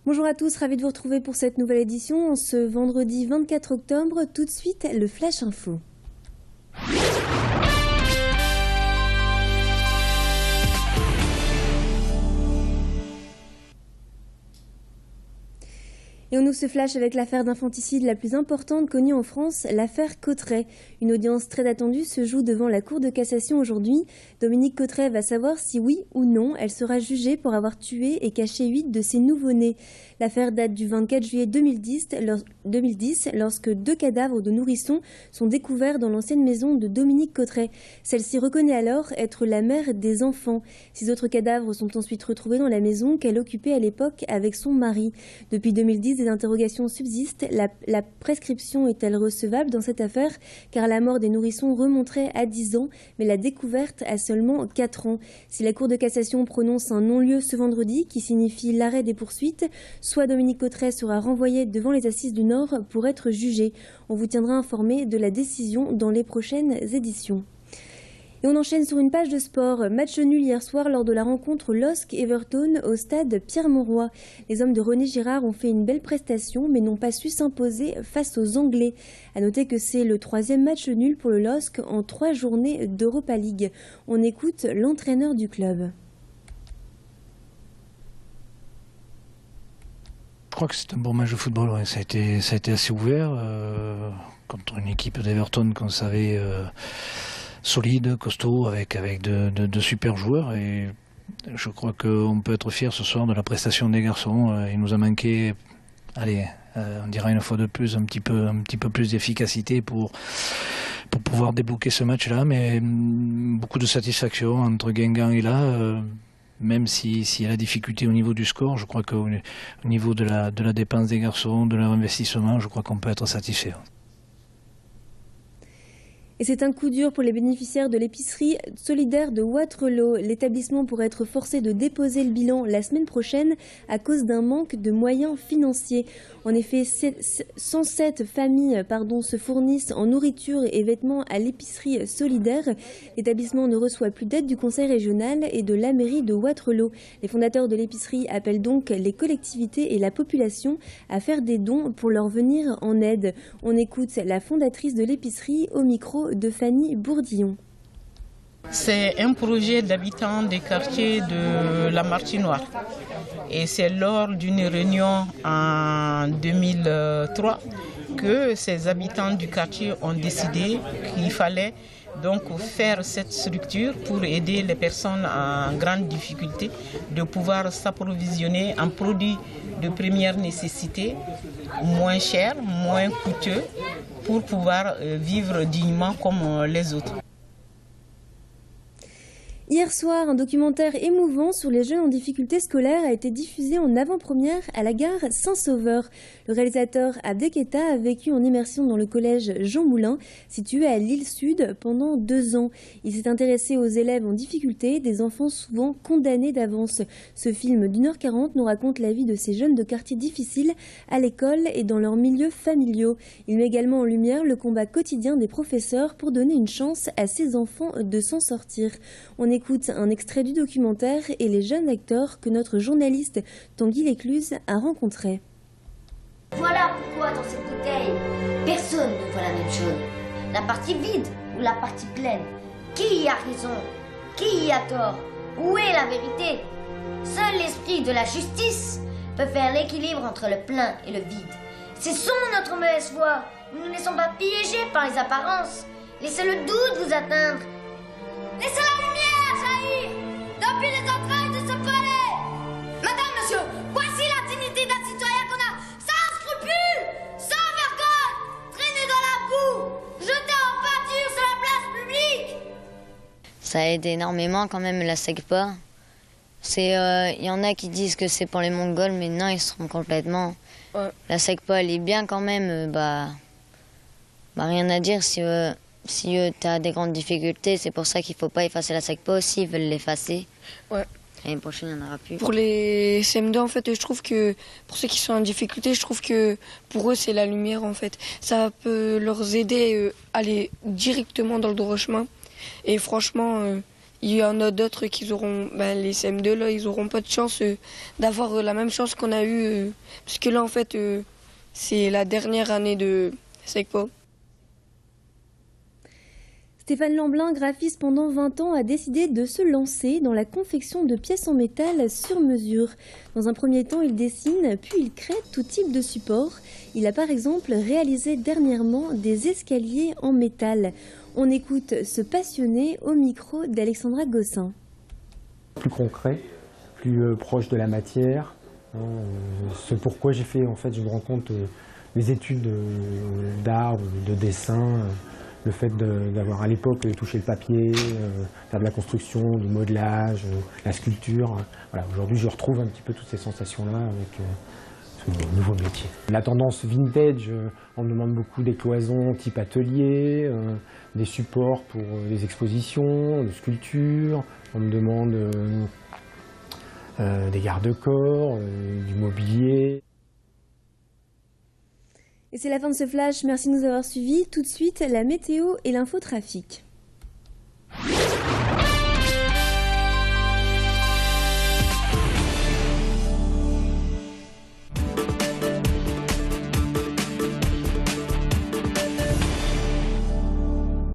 Bonjour à tous, ravi de vous retrouver pour cette nouvelle édition. Ce vendredi 24 octobre, tout de suite, le Flash Info. Et on ouvre ce flash avec l'affaire d'infanticide la plus importante connue en France, l'affaire Cotteray. Une audience très attendue se joue devant la Cour de cassation aujourd'hui. Dominique Cotteray va savoir si oui ou non elle sera jugée pour avoir tué et caché 8 de ses nouveau-nés. L'affaire date du 24 juillet 2010, lorsque 2 cadavres de nourrissons sont découverts dans l'ancienne maison de Dominique Cotteray. Celle-ci reconnaît alors être la mère des enfants. 6 autres cadavres sont ensuite retrouvés dans la maison qu'elle occupait à l'époque avec son mari. Depuis 2010, des interrogations subsistent. La prescription est-elle recevable dans cette affaire? Car la mort des nourrissons remonterait à 10 ans, mais la découverte à seulement 4 ans. Si la Cour de cassation prononce un non-lieu ce vendredi, qui signifie l'arrêt des poursuites, soit Dominique Cotteray sera renvoyé devant les Assises du Nord pour être jugé. On vous tiendra informé de la décision dans les prochaines éditions. Et on enchaîne sur une page de sport. Match nul hier soir lors de la rencontre LOSC-Everton au stade Pierre-Mauroy. Les hommes de René Girard ont fait une belle prestation mais n'ont pas su s'imposer face aux Anglais. À noter que c'est le 3e match nul pour le LOSC en 3 journées d'Europa League. On écoute l'entraîneur du club. Je crois que c'est un bon match de football. Ouais. Ça a été assez ouvert contre une équipe d'Everton qu'on savait solide, costaud, avec de super joueurs. Et je crois qu'on peut être fier ce soir de la prestation des garçons. Il nous a manqué, on dira une fois de plus, un petit peu plus d'efficacité pour pouvoir débloquer ce match-là. Mais beaucoup de satisfaction entre Guingamp et là. Même s'il y a la difficulté au niveau du score, je crois qu'au niveau de la dépense des garçons, de leur investissement, je crois qu'on peut être satisfait. Et c'est un coup dur pour les bénéficiaires de l'épicerie solidaire de Wattrelos. L'établissement pourrait être forcé de déposer le bilan la semaine prochaine à cause d'un manque de moyens financiers. En effet, 107 familles se fournissent en nourriture et vêtements à l'épicerie solidaire. L'établissement ne reçoit plus d'aide du conseil régional et de la mairie de Wattrelos. Les fondateurs de l'épicerie appellent donc les collectivités et la population à faire des dons pour leur venir en aide. On écoute la fondatrice de l'épicerie au micro de Fanny Bourdillon. C'est un projet d'habitants des quartiers de la Martinoire. Et c'est lors d'une réunion en 2003 que ces habitants du quartier ont décidé qu'il fallait donc faire cette structure pour aider les personnes en grande difficulté de pouvoir s'approvisionner en produits de première nécessité, moins chers, moins coûteux, pour pouvoir vivre dignement comme les autres. Hier soir, un documentaire émouvant sur les jeunes en difficulté scolaire a été diffusé en avant-première à la gare Saint-Sauveur. Le réalisateur Abdelketa a vécu en immersion dans le collège Jean Moulin, situé à l'île Sud, pendant 2 ans. Il s'est intéressé aux élèves en difficulté, des enfants souvent condamnés d'avance. Ce film d'1h40 nous raconte la vie de ces jeunes de quartiers difficiles à l'école et dans leurs milieux familiaux. Il met également en lumière le combat quotidien des professeurs pour donner une chance à ces enfants de s'en sortir. On écoute un extrait du documentaire et les jeunes acteurs que notre journaliste Tanguy Lécluse a rencontrés. Voilà pourquoi dans cette bouteille, personne ne voit la même chose. La partie vide ou la partie pleine. Qui a raison? Qui a tort? Où est la vérité? Seul l'esprit de la justice peut faire l'équilibre entre le plein et le vide. Cessons notre mauvaise foi. Nous ne nous laissons pas piéger par les apparences. Laissez le doute vous atteindre. Laissez la lumière jaillir depuis les entrailles de ce palais. Madame, monsieur, voici la dignité d'un citoyen qu'on a sans scrupules, sans vergogne, traîné dans la boue, jeté en pâture sur la place publique. Ça aide énormément quand même la SECPA. Il y en a qui disent que c'est pour les Mongols, mais non, ils se trompent complètement. Ouais. La SECPA, elle est bien quand même, rien à dire si tu as des grandes difficultés, c'est pour ça qu'il ne faut pas effacer la SECPA aussi, ils veulent l'effacer. Ouais. L'année prochaine, il n'y en aura plus. Pour les CM2, en fait, je trouve que, pour ceux qui sont en difficulté, je trouve que pour eux, c'est la lumière, en fait. Ça peut leur aider à aller directement dans le droit chemin. Et franchement, il y en a d'autres qui auront, les CM2 là, ils auront pas de chance d'avoir la même chance qu'on a eu, parce que là en fait c'est la dernière année de SECPA. Stéphane Lamblin, graphiste pendant 20 ans, a décidé de se lancer dans la confection de pièces en métal sur mesure. Dans un premier temps, il dessine, puis il crée tout type de support. Il a par exemple réalisé dernièrement des escaliers en métal. On écoute ce passionné au micro d'Alexandra Gossin. Plus concret, plus proche de la matière. Ce pourquoi j'ai fait, en fait, je me rends compte, mes études d'art, de dessin, le fait d'avoir à l'époque touché le papier, faire de la construction, du modelage, la sculpture. Voilà, aujourd'hui, je retrouve un petit peu toutes ces sensations-là avec ce nouveau métier. La tendance vintage, on me demande beaucoup des cloisons type atelier, des supports pour les expositions, de sculpture. On me demande des garde-corps, du mobilier. Et c'est la fin de ce flash, merci de nous avoir suivis. Tout de suite, la météo et l'infotrafic.